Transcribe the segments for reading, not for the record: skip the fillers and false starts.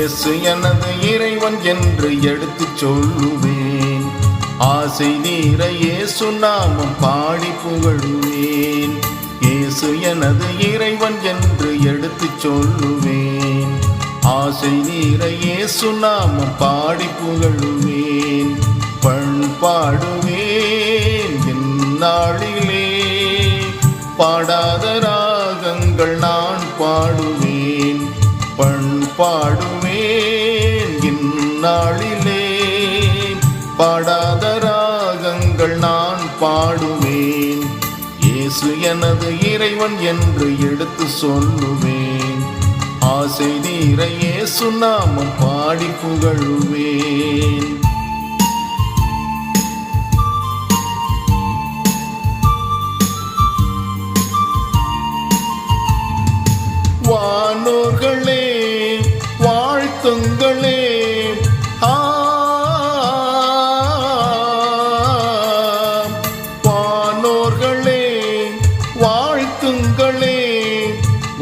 இயேசு எனது இறைவன் என்று எடுத்துச் சொல்லுவேன். ஆசை தீர இயேசு நாமம் பாடி புகழுவேன். இயேசு எனது இறைவன் என்று எடுத்துச் சொல்லுவேன். ஆசை தீர இயேசு நாமம் பாடி புகழுவேன். பண்பாடுவேன் இந்நாளிலே, பாடாத ராகங்கள் நான் பாடுவேன். பண்பாடுவேன் இந்நாளிலே, பாடாத ராகங்கள் நான் பாடுவேன். இயேசு எனது இறைவன் என்று எடுத்து சொல்லுவேன். ஆசை தீர இயேசு நாமம் பாடி புகழுவேன். வானோர்களே வாழ்த்துங்களே, வானோர்களே வாழ்த்துங்களே,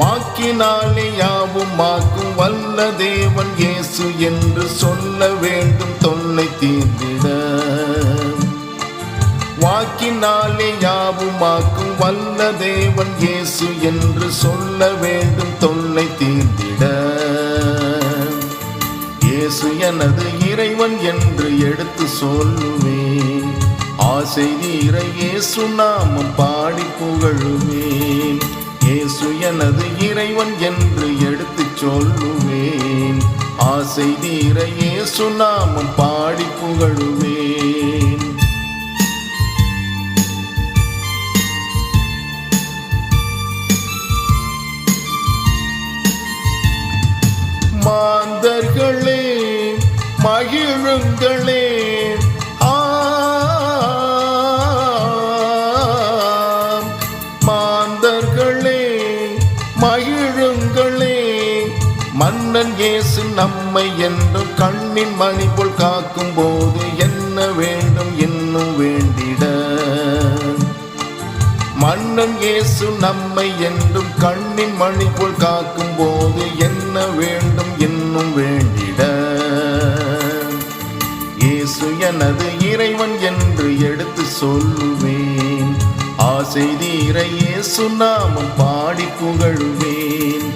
வாக்கினாலே யாவும் மாக்கும் வல்ல தேவன் இயேசு என்று சொல்ல வேண்டும் தொல்லை தீர்ந்திட. வாக்கினாலே யாவுமாக்கும் வல்ல தேவன் இயேசு என்று சொல்ல வேண்டும் தொல்லை தீர்ந்திட. இயேசு எனது இறைவன் என்று எடுத்து சொல்லுவேன். ஆசை தீர இயேசு நாமம் பாடி புகழுவேன். இயேசு எனது இறைவன் என்று எடுத்து சொல்லுவேன். ஆசை தீர இயேசு நாமம் பாடி புகழுவேன். மாந்தர்களே மகிழுங்களே, மாந்தர்களே மகிழுங்களே, மன்னன் இயேசு நம்மை என்றும் கண்ணின் மணி போல் காக்கும் போது என்ன வேண்டும் இன்னும் வேண்டிட. மன்னன் இயேசு நம்மை என்றும் கண்ணின் மணி போல் காக்கும் போது என்ன வேண்டும் இன்னும் வேண்டிட. இயேசு எனது இறைவன் என்று எடுத்து சொல்லுவேன். ஆசை தீர இயேசு நாமம் பாடி புகழுவேன்.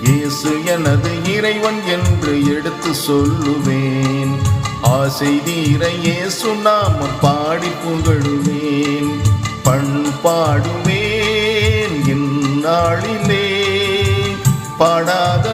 இயேசு எனது இறைவன் என்று எடுத்து சொல்லுவேன். ஆசை தீர இயேசு நாமம் பாடி புகழுவேன். பண்பாடுவேன் இந்நாளிலே, பாடாத